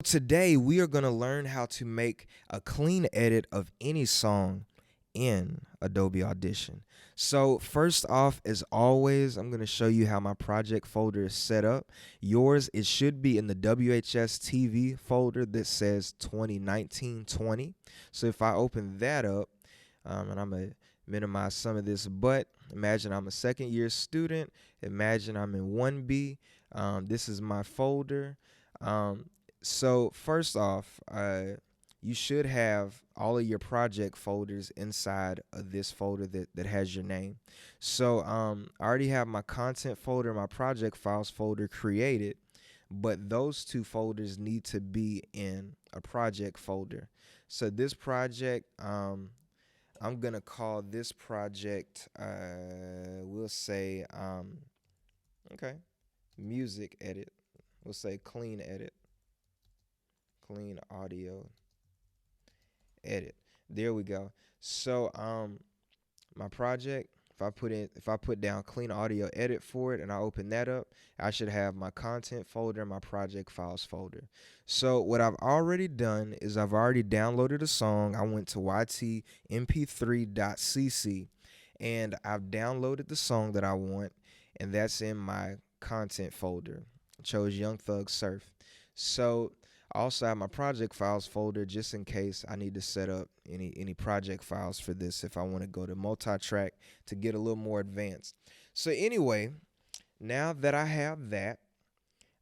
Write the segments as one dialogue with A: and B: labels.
A: today we are going to learn how to make a clean edit of any song in Adobe Audition. So first off, as always, I'm going to show you how my project folder is set up. Yours, it should be in the WHS TV folder that says 2019-20. So if I open that up, and I'm going to minimize some of this, but imagine I'm a second year student. Imagine I'm in 1B. This is my folder. So first off, you should have all of your project folders inside of this folder that has your name. So I already have my content folder, my project files folder created, but those two folders need to be in a project folder. So this project, I'm gonna call this project, we'll say, okay, music edit. We'll say clean edit, clean audio edit. There we go. So my project, if I put down clean audio edit for it and I open that up, I should have my content folder and my project files folder. So what I've already done is I've already downloaded a song. I went to ytmp3.cc and I've downloaded the song that I want, and that's in my content folder. I chose Young Thug Surf. So I also have my project files folder just in case I need to set up any project files for this if I want to go to multi-track to get a little more advanced. So anyway, now that I have that,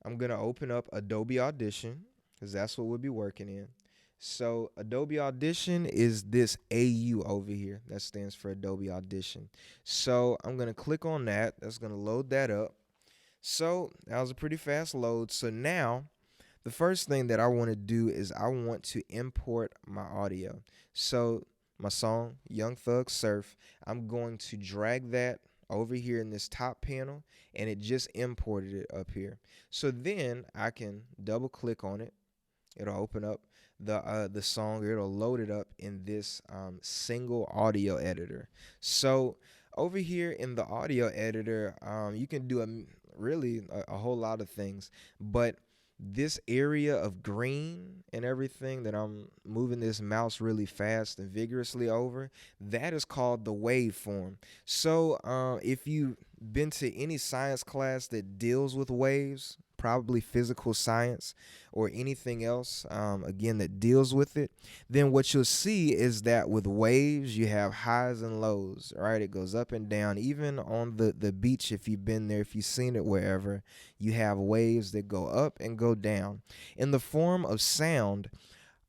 A: I'm going to open up Adobe Audition because that's what we'll be working in. So Adobe Audition is this AU over here. That stands for Adobe Audition. So I'm going to click on that. That's going to load that up. So that was a pretty fast load. So now the first thing that I want to do is I want to import my audio. So my song, Young Thug Surf, I'm going to drag that over here in this top panel, and it just imported it up here. So then I can double click on it. It'll open up the song, or it'll load it up in this single audio editor. So over here in the audio editor, you can do a whole lot of things, but this area of green and everything that I'm moving this mouse really fast and vigorously over, that is called the waveform. So if you've been to any science class that deals with waves, probably physical science or anything else, again, that deals with it, then what you'll see is that with waves, you have highs and lows, right? It goes up and down. Even on the beach, if you've been there, if you've seen it wherever, you have waves that go up and go down. In the form of sound,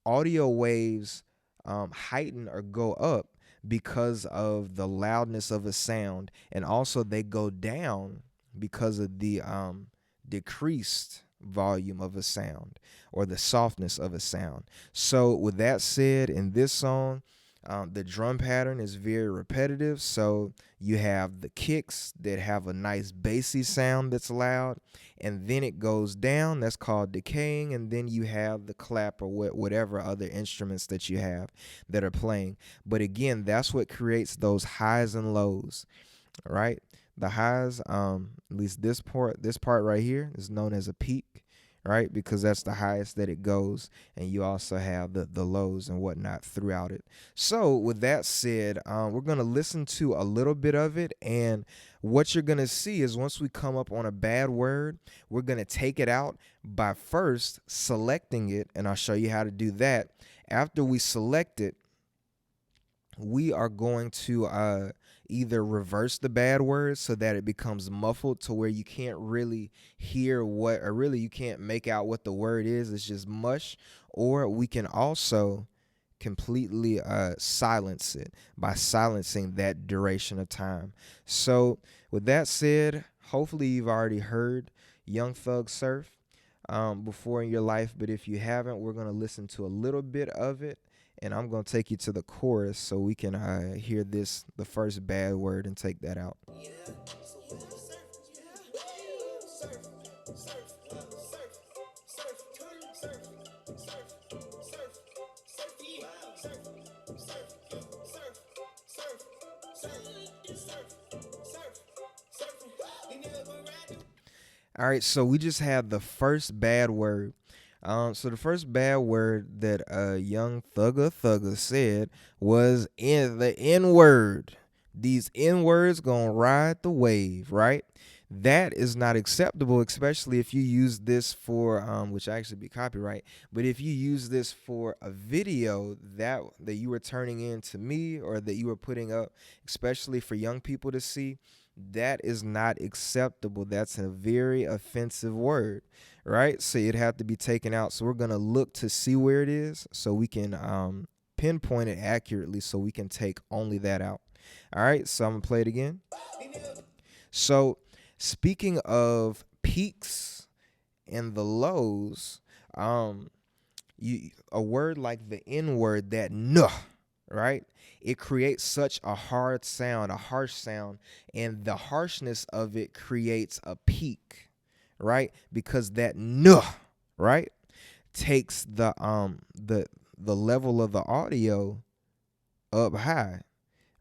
A: audio waves heighten or go up because of the loudness of a sound, and also they go down because of the decreased volume of a sound or the softness of a sound. So with that said, in this song, the drum pattern is very repetitive. So you have the kicks that have a nice bassy sound that's loud, and then it goes down. That's called decaying. And then you have the clap or whatever other instruments that you have that are playing. But again, that's what creates those highs and lows, right? The highs, at least this part right here is known as a peak, right? Because that's the highest that it goes, and you also have the lows and whatnot throughout it. So with that said, we're going to listen to a little bit of it, and what you're going to see is once we come up on a bad word, we're going to take it out by first selecting it, and I'll show you how to do that. After we select it, we are going to either reverse the bad words so that it becomes muffled to where you can't really hear what, or really you can't make out what the word is. It's just mush. Or we can also completely silence it by silencing that duration of time. So with that said, hopefully you've already heard Young Thug Surf before in your life, but if you haven't, we're going to listen to a little bit of it, and I'm going to take you to the chorus so we can hear the first bad word, and take that out. All right, so we just had the first bad word. So the first bad word that young thugger said was in the N word. These N words gonna ride the wave, right? That is not acceptable, especially if you use this for which actually be copyright. But if you use this for a video that you were turning in to me or that you were putting up, especially for young people to see, that is not acceptable. That's a very offensive word, right? So it had to be taken out. So we're gonna look to see where it is so we can pinpoint it accurately so we can take only that out. All right, so I'm gonna play it again. So speaking of peaks and the lows, a word like the N word, that nuh, right? It creates such a hard sound, a harsh sound, and the harshness of it creates a peak, right? Because that nuh, right, takes the level of the audio up high,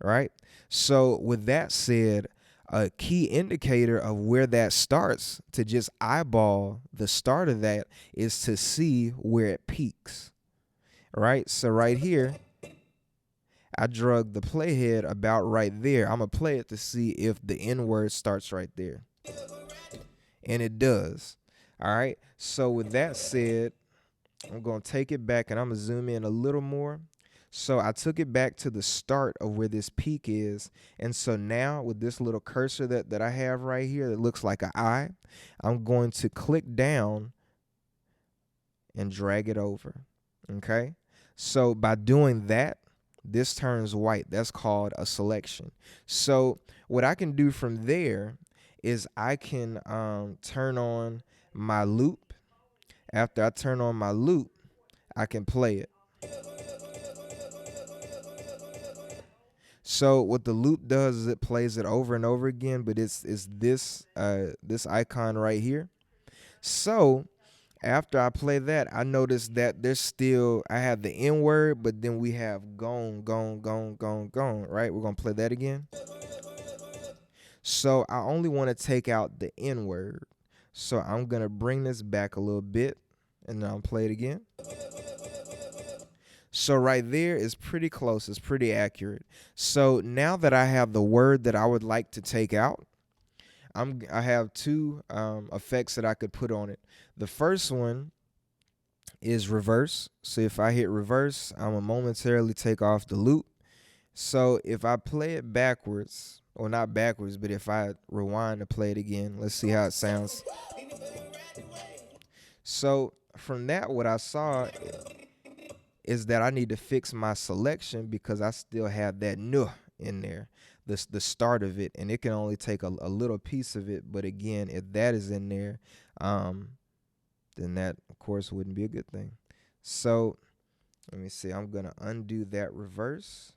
A: right? So with that said, a key indicator of where that starts, to just eyeball the start of that, is to see where it peaks, right? So right here, I drug the playhead about right there. I'm gonna play it to see if the N word starts right there, and it does. All right, so with that said, I'm gonna take it back and I'm gonna zoom in a little more. So I took it back to the start of where this peak is. And so now with this little cursor that I have right here that looks like an eye, I'm going to click down and drag it over. Okay. So by doing that, this turns white. That's called a selection. So what I can do from there is I can turn on my loop. After I turn on my loop, I can play it. So what the loop does is it plays it over and over again, but it's this icon right here. So after I play that, I notice that I have the N word, but then we have gone, gone, gone, gone, gone, right? We're gonna play that again. So I only want to take out the N word. So I'm gonna bring this back a little bit and then I'll play it again. So right there is pretty close. It's pretty accurate. So now that I have the word that I would like to take out, I have two effects that I could put on it. The first one is reverse. So if I hit reverse, I'm gonna momentarily take off the loop. So if I play it backwards, or not backwards, but if I rewind to play it again, let's see how it sounds. So from that, what I saw is that I need to fix my selection because I still have that nuh in there, the start of it, and it can only take a little piece of it. But again, if that is in there, then that of course wouldn't be a good thing. So let me see. I'm gonna undo that reverse,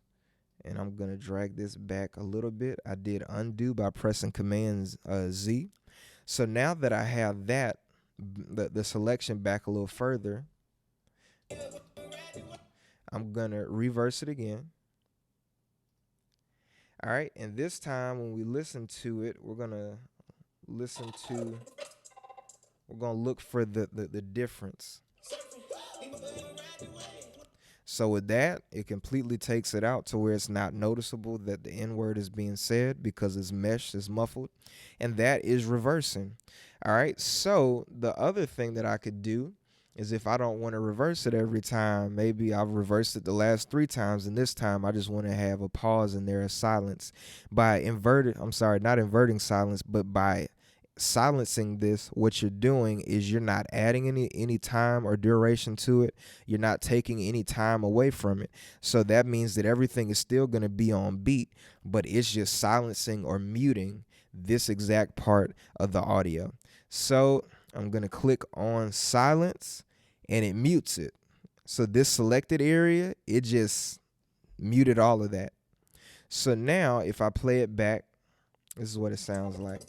A: and I'm gonna drag this back a little bit. I did undo by pressing Command Z. So now that I have that, the selection back a little further, I'm gonna reverse it again. All right, and this time when we listen to it, we're gonna look for the difference. So with that, it completely takes it out to where it's not noticeable that the N word is being said because it's meshed, it's muffled, and that is reversing. All right, so the other thing that I could do is if I don't want to reverse it every time, maybe I've reversed it the last 3 times, and this time I just want to have a pause in there, a silence. Not inverting silence, but by silencing this, what you're doing is you're not adding any time or duration to it. You're not taking any time away from it. So that means that everything is still going to be on beat, but it's just silencing or muting this exact part of the audio. So I'm going to click on silence and it mutes it. So this selected area, it just muted all of that. So now if I play it back, this is what it sounds like.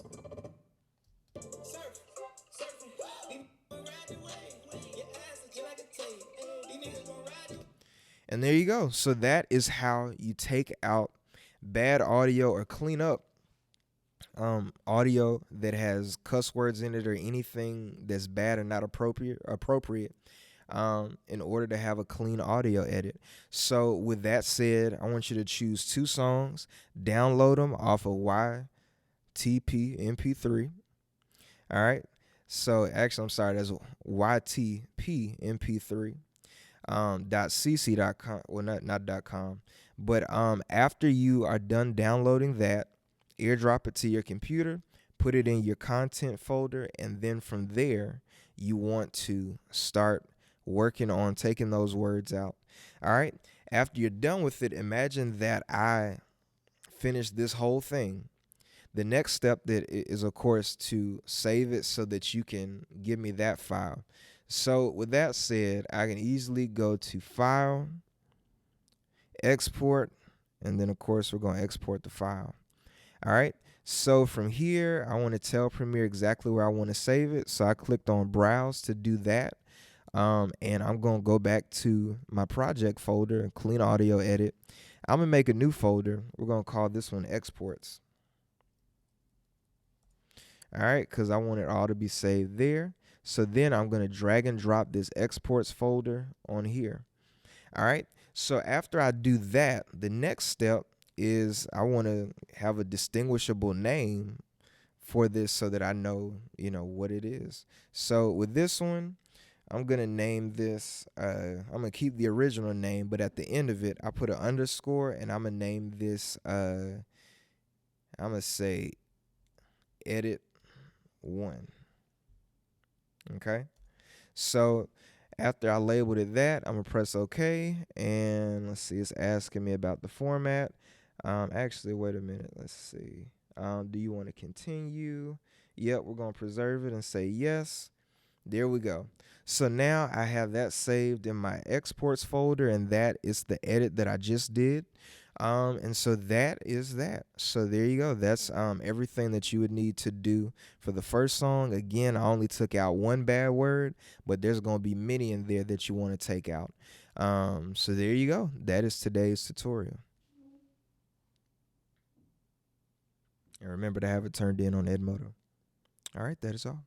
A: And there you go. So that is how you take out bad audio or clean up audio that has cuss words in it or anything that's bad or not appropriate in order to have a clean audio edit. So with that said, I want you to choose two songs, download them off of YTP MP3. All right. So actually, I'm sorry, that's YTP MP3 .cc.com. Well, not .com, but after you are done downloading that, airdrop it to your computer, put it in your content folder, and then from there you want to start working on taking those words out. All right. After you're done with it, imagine that I finished this whole thing. The next step that is, of course, to save it so that you can give me that file. So with that said, I can easily go to File, Export, and then of course we're going to export the file. All right. So from here, I want to tell Premiere exactly where I want to save it. So I clicked on Browse to do that. And I'm going to go back to my project folder and clean audio edit. I'm going to make a new folder. We're going to call this one Exports. All right, because I want it all to be saved there. So then I'm going to drag and drop this exports folder on here. All right. So after I do that, the next step is I want to have a distinguishable name for this so that I know, what it is. So with this one, I'm going to name this, I'm going to keep the original name, but at the end of it, I put an underscore and I'm going to name this, I'm going to say edit 1. Okay. So after I labeled it that, I'm gonna press OK, and let's see, it's asking me about the format. Actually, wait a minute. Let's see. Do you want to continue? Yep, we're gonna preserve it and say yes. There we go. So now I have that saved in my exports folder, and that is the edit that I just did. And so that is that. So there you go. That's everything that you would need to do for the first song. Again, I only took out one bad word, but there's going to be many in there that you want to take out. So there you go. That is today's tutorial. And remember to have it turned in on Edmodo. All right, that is all.